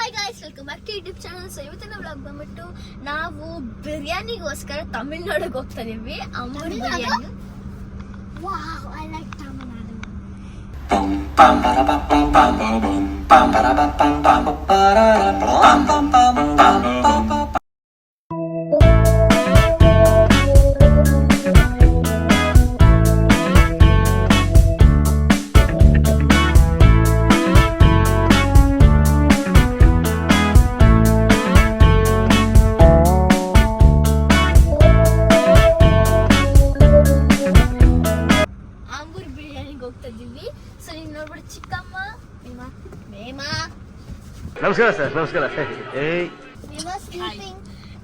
Hi guys, welcome back to YouTube channel. So ಇವತ್ತಿನ vlog ಬಂದ್ಬಿಟ್ಟು ನಾವು ಬಿರಿಯಾನಿಗೋಸ್ಕರ ತಮಿಳ್ನಾಡಿಗೆ ಹೋಗ್ತಾ ಇದೀವಿ. Ambur biryani. Wow, I like Tamil Nadu. So ನೀವು ನೋಡ್ಬಿಟ್ಟು ಚಿಕ್ಕಮ್ಮ ನಮಸ್ಕಾರ ಸರ್. ನಮಸ್ಕಾರ. ಸ್ಲೀಪಿಂಗ್.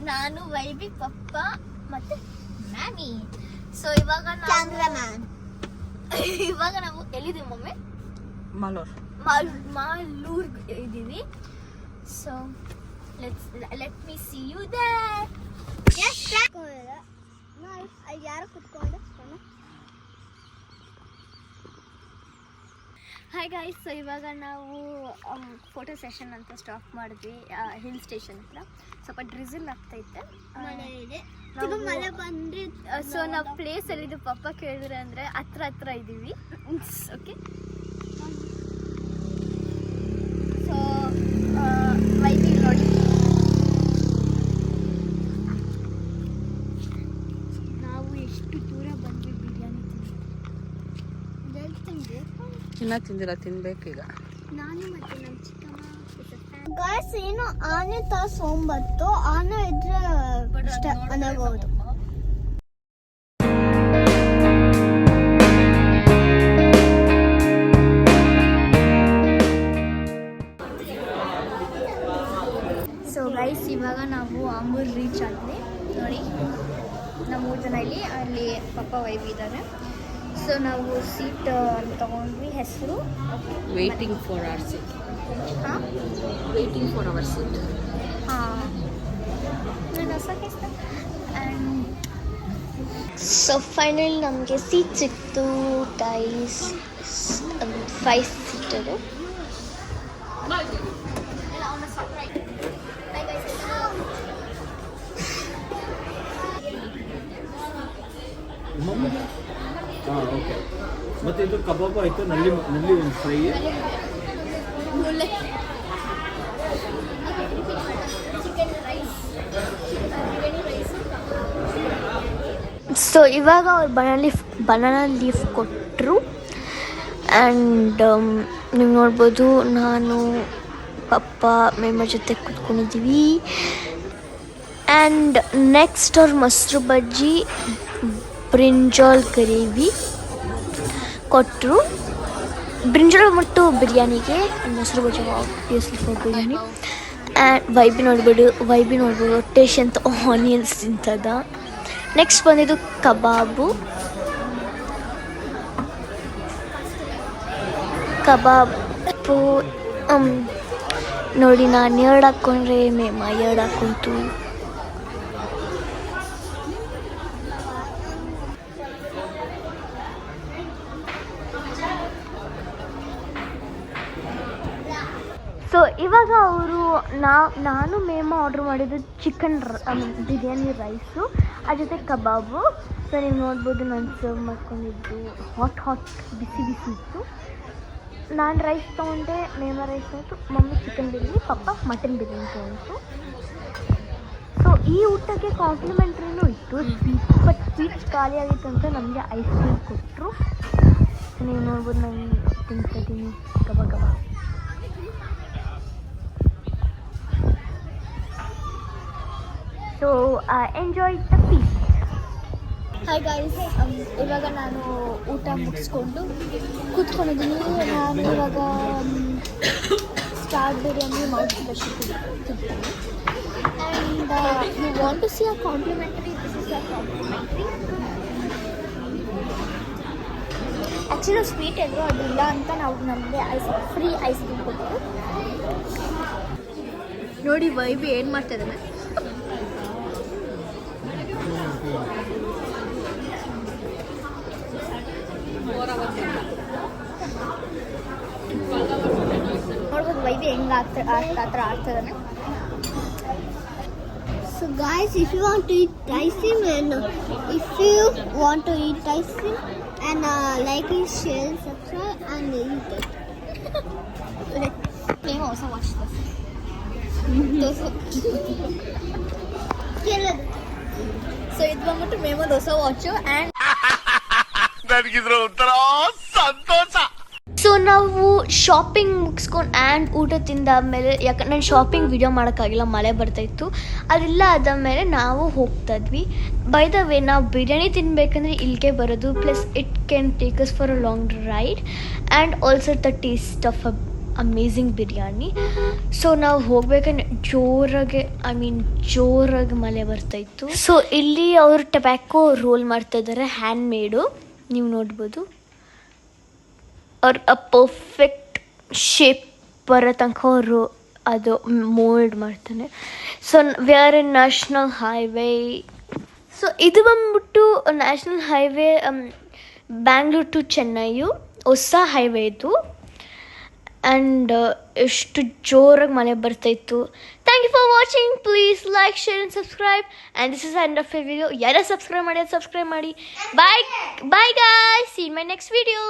ನಾನು ವೈಬಿ, ಪಪ್ಪ ಮತ್ತೆ ಮ್ಯಾಮಿ. ಸೊ ಇವಾಗ ನಾವು ಎಲ್ಲಿದ್ದೀವಿ ಮಮ್ಮಿ? ಮಾಲೂರ್ ಇದ್ದೀವಿ. So let me see you there. ಯಾರು ಕುತ್ಕೊಂಡು ಹಾಯ್ ಗಾಯ್ಸ್. ಸೊ ಇವಾಗ ನಾವು ಫೋಟೋ ಸೆಷನ್ ಅಂತ ಸ್ಟಾಪ್ ಮಾಡಿದ್ವಿ ಹಿಲ್ ಸ್ಟೇಷನ್ ಹತ್ರ. ಸ್ವಲ್ಪ ಡ್ರಿಸಲ್ ಆಗ್ತೈತೆ, ಮಳೆ ಬಂದ್ರೆ. ಸೊ ನಾವು ಪ್ಲೇಸ್ ಎಲ್ಲಿದ್ದು ಪಪ್ಪ ಕೇಳಿದ್ರೆ ಅಂದರೆ ಹತ್ರ ಇದ್ದೀವಿ. ಓಕೆ, ಸೊ ವೈಬಿ ನೋಡಿ, ನಾವು ಎಷ್ಟು ದೂರ ಬಂದ್ವಿ ಬಿರಿಯಾನಿ ಇನ್ನ ತಿಂದಿಲ್ಲ, ತಿನ್ಬೇಕೀಗ. ನಾನು ಮತ್ತೆ ನಮ್ಮ ಚಿಕ್ಕಮ್ಮ ಗಾಯ್ಸ್. ಏನು ಆನೆ ಸೋಂಬತ್ತು, ಆನೆ ಇದ್ರೆ ಅನಾಗೋದು. ಸೊ ಗೈಸ್, ಇವಾಗ ನಾವು ಆಂಬೂರ್ ರೀಚ್ ಆದ್ವಿ. ನೋಡಿ, ನಮ್ಮ 3 ಜನ ಅಲ್ಲಿ ಪಪ್ಪ ವೈಬಿ ಇದ್ದಾರೆ. ಸೊ ನಾವು ಸೀಟ್ ತಗೊಂಡ್ವಿ. ಹೆಸರು ವೇಟಿಂಗ್ ಫಾರ್ ಅವರ್ ಸೀಟ್. ಹಾಂ, ಆ್ಯಂಡ್ ಸೊ ಫೈನಲಿ ನಮಗೆ ಸೀಟ್ ಸಿಕ್ತು ಗೈಸ್. 5 ಸೀಟರು. ಓಕೆ. ಮತ್ತೆ ಇದು ಕಬಾಬ್ ಆಯ್ತು, ನಲ್ಲಿ ಒಂದು ಫ್ರೈ. ಸೊ ಇವಾಗ ಅವ್ರು ಬನಾನಾ ಲೀಫ್ ಕೊಟ್ಟರು. ಆ್ಯಂಡ್ ನೀವು ನೋಡ್ಬೋದು, ನಾನು ಪಪ್ಪ ಮೇಮ ಜೊತೆ ಕೂತ್ಕೊಂಡಿದ್ದೀವಿ. ಆ್ಯಂಡ್ ನೆಕ್ಸ್ಟ್ ಅವ್ರ ಮೊಸರು ಬಜ್ಜಿ, ಬ್ರಿಂಜಾಲ್ ಗ್ರೇವಿ ಕೊಟ್ಟರು. ಬ್ರಿಂಜಾಲ್ ಮತ್ತು ಬಿರಿಯಾನಿಗೆ, ಮೊಸರು ಬಜ್ಜಿ ಆಬ್ವಿಯಸ್ಲಿ ಫಾರ್ ಬಿರಿಯಾನಿ. ಆ್ಯಂಡ್ ವೈಬಿ ನೋಡ್ಬೋದು ಟೇಸ್ಟ್ ಅಂತ ಆನಿಯನ್ಸ್ ತಿಂತದ. ನೆಕ್ಸ್ಟ್ ಬಂದಿದ್ದು ಕಬಾಬು. ನೋಡಿ, ನಾನು 2 ಹಾಕ್ಕೊಂಡ್ರೆ ಮೇಮ 2 ಹಾಕ್ಕೊಂತು. ಸೊ ಇವಾಗ ಅವರು ನಾನು ಮೇಮ ಆರ್ಡ್ರ್ ಮಾಡಿದ್ದು ಚಿಕನ್ ಬಿರಿಯಾನಿ ರೈಸು, ಅದ್ರ ಜೊತೆ ಕಬಾಬು. ಸೊ ನೀವು ನೋಡ್ಬೋದು, ನಾನು ಸರ್ವ್ ಮಾಡ್ಕೊಂಡಿದ್ದು ಹಾಟ್ ಬಿಸಿ ಇತ್ತು. ನಾನು ರೈಸ್ ತೊಗೊಂಡೆ, ಮೇಮ ರೈಸ್ ತೊಗೊಂಡು, ಮಮ್ಮಿ ಚಿಕನ್ ಬಿರಿಯಾನಿ, ಪಪ್ಪ ಮಟನ್ ಬಿರಿಯಾನಿ ತೊಗೊಂಡು. ಸೊ ಈ ಊಟಕ್ಕೆ ಕಾಂಪ್ಲಿಮೆಂಟ್ರಿನೂ ಇತ್ತು ಸ್ವೀಟ್. ಬಟ್ ಸ್ವೀಟ್ಸ್ ಖಾಲಿ ಆಗಿತ್ತು ಅಂತ ನಮಗೆ ಐಸ್ ಕ್ರೀಮ್ ಕೊಟ್ಟರು. ಸೊ ನೀವು ನೋಡ್ಬೋದು, ನಾನು ತಿಂತಿದ್ದೀನಿ ಗಬ. So enjoy the feast. Hi guys, ಇವಾಗ ನಾನು ಊಟ ಮುಗಿಸ್ಕೊಂಡು ಕೂತ್ಕೊಂಡಿದ್ದೀನಿ. ನಾನು ಇವಾಗ ಸ್ಟಾರ್ ಬಿರಿಯಾನಿ ಮೌತ್ ಸ್ಪೆಷಲ್ ತಿಂತೀನಿ. And you want to see a complimentary, this is a complimentary. Actually sweet ಎಲ್ಲರೂ ಅದಿಲ್ಲ ಅಂತ ನಾವು ನಮಗೆ ಫ್ರೀ ಐಸ್ ಕ್ರೀಮ್ ಕೊಟ್ಟರು. ನೋಡಿ ವೈಬಿ ಏನು ಮಾಡ್ತಿದ್ದಾನೆ. ನೋಡ್ಬೋದು ವೈದ್ಯ ಹೆಂಗೆ ಆ ಥರ ಆಡ್ತಿದ್ದಾನೆ. So guys, if you want to eat ice cream and like it, share, subscribe and eat it. Name also watch this. So ಇದು ಬಂದ್ಬಿಟ್ಟು ಮೇಮೋ ದೋಸೆ ವಾಚು ಆ್ಯಂಡ್ ನನಗಿದ್ರ ಒಂಥರ ಸಂತೋಷ. ಸೊ ನಾವು ಶಾಪಿಂಗ್ ಮುಗಿಸ್ಕೊಂಡು ಆ್ಯಂಡ್ ಊಟ ತಿಂದಾದ್ಮೇಲೆ ಯಾಕಂದ್ರೆ ನಾನು ಶಾಪಿಂಗ್ ವಿಡಿಯೋ ಮಾಡೋಕ್ಕಾಗಿಲ್ಲ, ಮಳೆ ಬರ್ತಾಯಿತ್ತು. ಅದೆಲ್ಲ ಆದಮೇಲೆ ನಾವು ಹೋಗ್ತಾ ಇದ್ವಿ. ಬೈ ದ ವೇ, ನಾವು ಬಿರಿಯಾನಿ ತಿನ್ನಬೇಕಂದ್ರೆ ಇಲ್ಲಿಗೆ ಬರೋದು. Plus it can take us for a long ride and also the taste of a amazing biryani. So ನಾವು ಹೋಗ್ಬೇಕಂದ್ರೆ ಜೋರಾಗಿ ಮಳೆ ಬರ್ತಾಯಿತ್ತು. ಸೊ ಇಲ್ಲಿ ಅವರು ಟೊಬ್ಯಾಕೊ ರೋಲ್ ಮಾಡ್ತಾಯಿದ್ದಾರೆ, ಹ್ಯಾಂಡ್ ಮೇಡು. ನೀವು ನೋಡ್ಬೋದು ಅವ್ರು ಅ ಪರ್ಫೆಕ್ಟ್ ಶೇಪ್ ಬರೋ ತನಕ ಅವರು ಅದು ಮೋಲ್ಡ್ ಮಾಡ್ತಾನೆ. So we are in national highway. So ಇದು ಬಂದ್ಬಿಟ್ಟು ನ್ಯಾಷನಲ್ ಹೈವೇ ಬ್ಯಾಂಗ್ಳೂರ್ ಟು ಚೆನ್ನೈಯು ಹೊಸ ಹೈವೇ ಇದು. ಆ್ಯಂಡ್ ಎಷ್ಟು ಜೋರಾಗಿ ಮಳೆ ಬರ್ತಾಯಿತ್ತು. Thank you for watching. Please like, share and subscribe. And this is end of a video. ಯಾರು ಸಬ್ಸ್ಕ್ರೈಬ್ ಮಾಡಿ bye guys. See my next video.